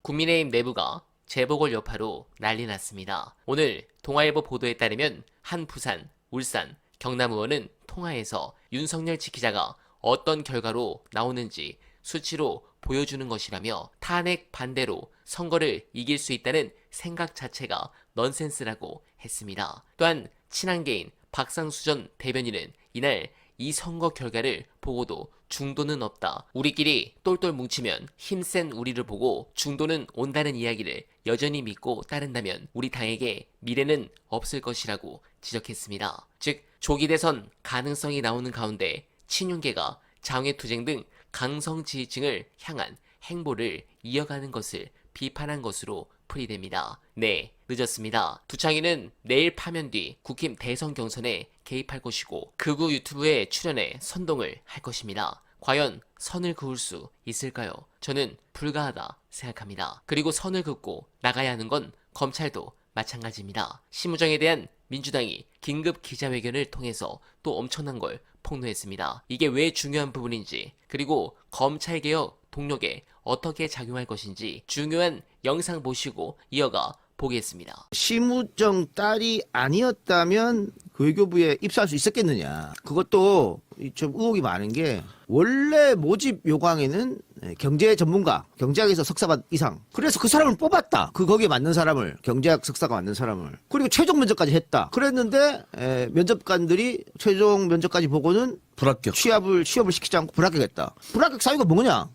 국민의힘 내부가 재보궐 여파로 난리 났습니다. 오늘 동아일보 보도에 따르면 한 부산, 울산, 경남 의원은 통화에서 윤석열 지키자가 어떤 결과로 나오는지 수치로 보여주는 것이라며 탄핵 반대로 선거를 이길 수 있다는 생각 자체가 넌센스라고 했습니다. 또한 친한계인 박상수 전 대변인은 이날 이 선거 결과를 보고도 중도는 없다. 우리끼리 똘똘 뭉치면 힘센 우리를 보고 중도는 온다는 이야기를 여전히 믿고 따른다면 우리 당에게 미래는 없을 것이라고 지적했습니다. 즉 조기 대선 가능성이 나오는 가운데 친윤계가 장외투쟁 등 강성 지지층을 향한 행보를 이어가는 것을 비판한 것으로 풀이됩니다. 네, 늦었습니다. 두창인은 내일 파면 뒤 국힘 대선 경선에 개입할 것이고 극우 유튜브에 출연해 선동을 할 것입니다. 과연 선을 그을 수 있을까요? 저는 불가하다 생각합니다. 그리고 선을 긋고 나가야 하는 건 검찰도 마찬가지입니다. 심우정에 대한 민주당이 긴급 기자회견을 통해서 또 엄청난 걸 폭로했습니다. 이게 왜 중요한 부분인지, 그리고 검찰개혁 동력에 어떻게 작용할 것인지 중요한 영상 보시고 이어가 보겠습니다. 심우정 딸이 아니었다면 그 외교부에 입사할 수 있었겠느냐. 그것도 좀 의혹이 많은 게, 원래 모집 요강에는 경제 전문가, 경제학에서 석사반 이상, 그래서 그 사람을 뽑았다. 거기에 맞는 사람을, 경제학 석사가 맞는 사람을. 그리고 최종 면접까지 했다. 그랬는데 면접관들이 최종 면접까지 보고는 불합격. 취업을 시키지 않고 불합격했다. 불합격 사유가 뭐냐?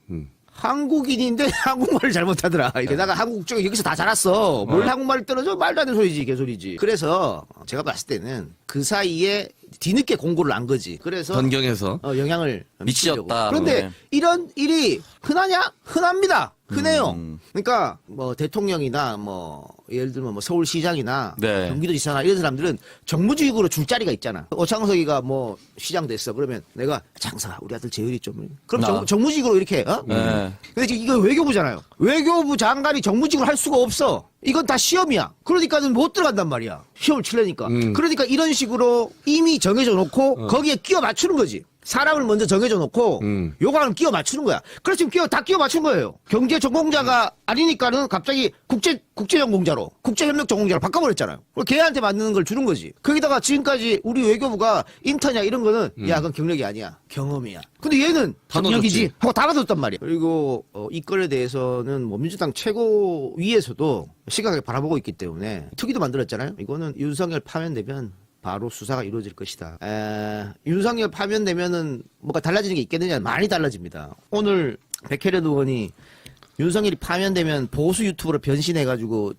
한국인인데 한국말을 잘못하더라. 게다가 한국 국적이 여기서 다 자랐어. 뭘 한국말을 떨어져? 말도 안 되는 소리지, 개소리지. 그래서 제가 봤을 때는 그 사이에 뒤늦게 공고를 안 거지. 그래서 변경해서 영향을 미치려고. 미치었다. 그런데 네. 이런 일이 흔하냐? 흔합니다. 흔해요. 그러니까 뭐 대통령이나 뭐 예를 들면 뭐 서울시장이나 네. 경기도지사나 이런 사람들은 정무직으로 줄 자리가 있잖아. 오창석이가 뭐 시장 됐어. 그러면 내가 장사 우리 아들 재율이 좀 그럼 정무직으로 이렇게 네. 근데 지금 이거 외교부잖아요. 외교부 장관이 정무직으로 할 수가 없어. 이건 다 시험이야. 그러니까는 못 들어간단 말이야. 시험을 치려니까. 그러니까 이런 식으로 이미 정해져 놓고 거기에 끼워 맞추는 거지. 사람을 먼저 정해져 놓고 요강을 끼워 맞추는 거야. 그래서 지금 다 끼워 맞춘 거예요. 경제 전공자가 아니니까는 갑자기 국제전공자로, 국제협력 전공자로 바꿔버렸잖아요. 그리고 걔한테 맞는 걸 주는 거지. 거기다가 지금까지 우리 외교부가 인턴이야 이런 거는 야 그건 경력이 아니야. 경험이야. 근데 얘는 다 경력이지 넣어줬지. 하고 다 받았단 말이야. 그리고 이 건에 대해서는 뭐 민주당 최고위에서도 심각하게 바라보고 있기 때문에 특위도 만들었잖아요. 이거는 윤석열 파면되면 바로 수사가 이루어질 것이다. 윤석열 파면되면은 뭐가 달라지는 게 있겠느냐? 많이 달라집니다. 오늘 백혜련 의원이 윤석열이 파면되면 보수 유튜브로 변신해가지고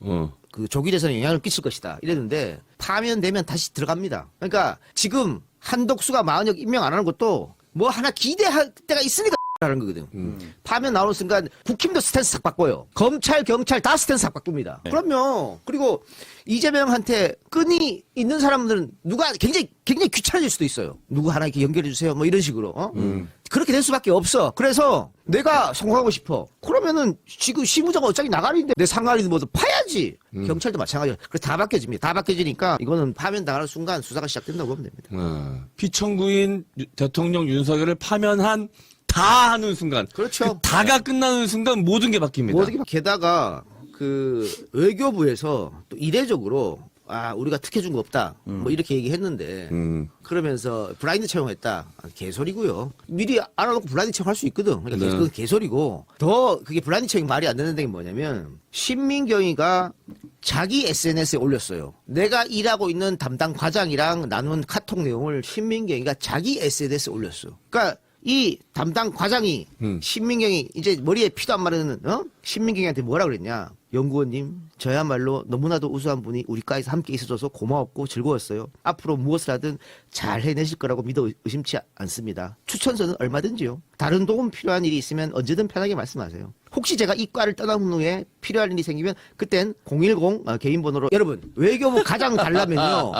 그 조기 대선에 영향을 끼칠 것이다 이랬는데, 파면되면 다시 들어갑니다. 그러니까 지금 한덕수가 마흔역 임명 안 하는 것도 뭐 하나 기대할 때가 있으니까 하는 거거든. 파면 나오는 순간 국힘도 스탠스 싹 바꿔요. 검찰, 경찰 다 스탠스 싹 바꿉니다. 네. 그럼요. 그리고 이재명한테 끈이 있는 사람들은 누가 굉장히 귀찮아질 수도 있어요. 누구 하나 이렇게 연결해 주세요. 뭐 이런 식으로. 그렇게 될 수밖에 없어. 그래서 내가 성공하고 싶어. 그러면은 지금 시무자가 어차피 나가리인데 내 상가리는 뭐도 파야지. 경찰도 마찬가지예요. 그래서 다 바뀌어집니다. 다 바뀌어지니까 이거는 파면 당하는 순간 수사가 시작된다고 보면 됩니다. 피청구인 대통령 윤석열을 파면한 다 하는 순간, 그렇죠. 그 다가 끝나는 순간 모든 게 바뀝니다. 모든 게 게다가 그 외교부에서 또 이례적으로 우리가 특혜준 거 없다 뭐 이렇게 얘기했는데 그러면서 블라인드 채용했다. 개소리고요. 미리 알아놓고 블라인드 채용할 수 있거든. 그러니까 그건 개소리고, 더 그게 블라인드 채용 말이 안 되는 게 뭐냐면, 신민경이가 자기 SNS에 올렸어요. 내가 일하고 있는 담당 과장이랑 나눈 카톡 내용을 신민경이가 자기 SNS에 올렸어. 그러니까 이 담당 과장이 신민경이 이제 머리에 피도 안 마르는 신민경이한테 뭐라 그랬냐? 연구원님, 저야말로 너무나도 우수한 분이 우리 과에서 함께 있어줘서 고마웠고 즐거웠어요. 앞으로 무엇을 하든 잘 해내실 거라고 믿어 의심치 않습니다. 추천서는 얼마든지요. 다른 도움 필요한 일이 있으면 언제든 편하게 말씀하세요. 혹시 제가 이 과를 떠난 후에 필요한 일이 생기면 그땐 010 개인 번호로. 여러분, 외교부 과장 달라면요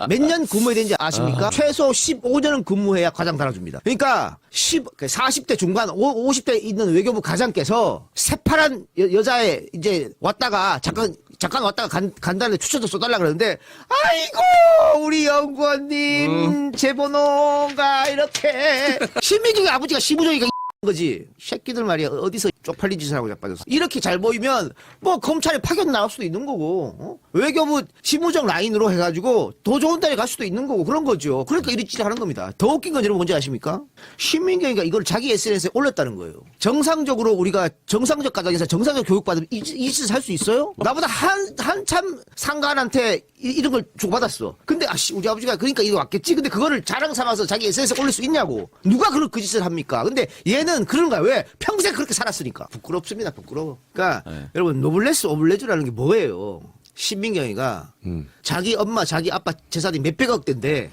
몇 년 근무해야 되는지 아십니까? 최소 15년은 근무해야 과장 달아줍니다. 그러니까 40대 중반 50대 있는 외교부 과장께서 새파란 여자애 이제 왔다가 잠깐 왔다가 간다는데 추천서 써달라 그러는데, 아이고 우리 연구원님 제 번호가 이렇게 신민경이 아버지가 시부종이가 거지. 새끼들 말이야. 어디서 쪽팔린 짓을 하고 자빠졌어. 이렇게 잘 보이면 뭐 검찰에 파견 나올 수도 있는 거고 외교부 심우정 라인으로 해가지고 더 좋은 데에 갈 수도 있는 거고 그런 거죠. 그러니까 이리 짓을 하는 겁니다. 더 웃긴 건 여러분 뭔지 아십니까? 신민경이가 이걸 자기 SNS에 올렸다는 거예요. 정상적으로 우리가 정상적 가정에서 정상적 교육받으면 이 짓을 할 수 있어요? 나보다 한참 상관한테 이런 걸 주고받았어. 근데 아씨 우리 아버지가 그러니까 이거 왔겠지. 근데 그거를 자랑 삼아서 자기 SNS에 올릴 수 있냐고. 누가 그 짓을 합니까? 근데 얘는 그런 거야. 왜? 평생 그렇게 살았으니까. 부끄럽습니다. 부끄러워. 그러니까 여러분 노블레스 오블레주라는 게 뭐예요? 신민경이가 자기 엄마 자기 아빠 재산이 몇백억 대인데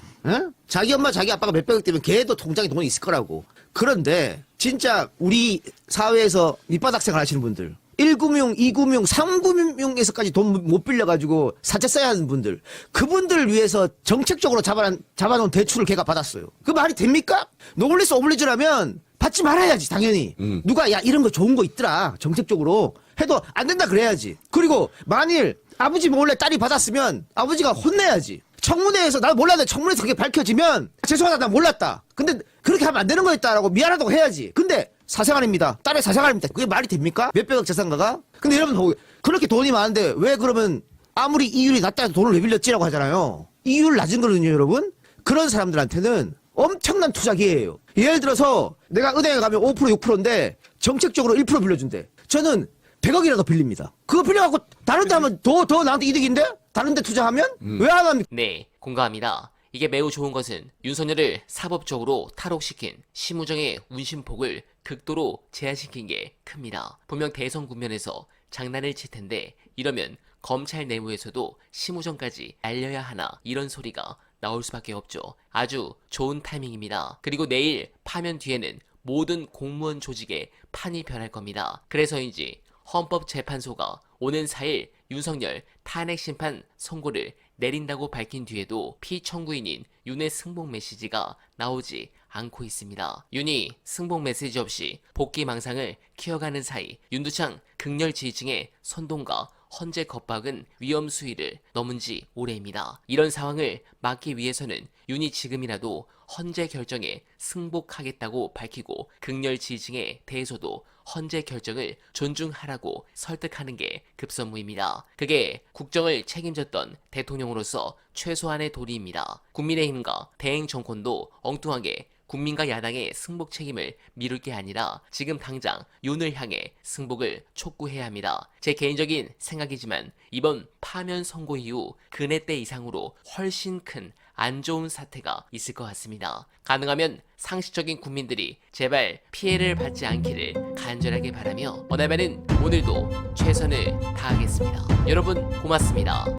자기 엄마 자기 아빠가 몇백억 대면 걔도 통장에 돈이 있을 거라고. 그런데 진짜 우리 사회에서 밑바닥 생활 하시는 분들 1금융, 2금융, 3금융에서까지 돈 못 빌려가지고 사채 써야 하는 분들 그분들을 위해서 정책적으로 잡아놓은 대출을 걔가 받았어요. 그 말이 됩니까? 노블레스 오블리주라면 받지 말아야지 당연히. 누가 야 이런 거 좋은 거 있더라 정책적으로 해도 안 된다 그래야지. 그리고 만일 아버지 몰래 딸이 받았으면 아버지가 혼내야지. 청문회에서 나 몰랐는데 청문회에서 그게 밝혀지면 죄송하다 나 몰랐다. 근데 그렇게 하면 안 되는 거였다라고 미안하다고 해야지. 근데 사생활입니다. 딸의 사생활입니다. 그게 말이 됩니까? 몇백억 재산가가? 근데 여러분 그렇게 돈이 많은데 왜 그러면 아무리 이율이 낮다 해도 돈을 왜 빌렸지라고 하잖아요. 이율 낮은 거는요 여러분. 그런 사람들한테는 엄청난 투자 기회예요. 예를 들어서 내가 은행에 가면 5% 6%인데 정책적으로 1% 빌려준대. 저는 100억이라도 빌립니다. 그거 빌려갖고 다른 데 하면 더 나한테 이득인데? 다른 데 투자하면? 왜 안 합니까? 네, 공감합니다. 이게 매우 좋은 것은 윤석열을 사법적으로 탈옥시킨 심우정의 운신폭을 극도로 제한시킨 게 큽니다. 분명 대선 국면에서 장난을 칠 텐데 이러면 검찰 내부에서도 심우정까지 알려야 하나 이런 소리가 나올 수밖에 없죠. 아주 좋은 타이밍입니다. 그리고 내일 파면 뒤에는 모든 공무원 조직의 판이 변할 겁니다. 그래서인지 헌법재판소가 오는 4일 윤석열 탄핵 심판 선고를 내린다고 밝힌 뒤에도 피청구인인 윤의 승복 메시지가 나오지 않고 있습니다. 윤이 승복 메시지 없이 복귀 망상을 키워가는 사이 윤두창 극렬 지지층의 선동과 헌재 겁박은 위험 수위를 넘은 지 오래입니다. 이런 상황을 막기 위해서는 윤이 지금이라도 헌재 결정에 승복하겠다고 밝히고 극렬 지지층에 대해서도 헌재 결정을 존중하라고 설득하는 게 급선무입니다. 그게 국정을 책임졌던 대통령으로서 최소한의 도리입니다. 국민의힘과 대행 정권도 엉뚱하게 국민과 야당의 승복 책임을 미룰 게 아니라 지금 당장 윤을 향해 승복을 촉구해야 합니다. 제 개인적인 생각이지만 이번 파면 선고 이후 근해 때 이상으로 훨씬 큰 안 좋은 사태가 있을 것 같습니다. 가능하면 상식적인 국민들이 제발 피해를 받지 않기를 간절하게 바라며 어나바는 오늘도 최선을 다하겠습니다. 여러분 고맙습니다.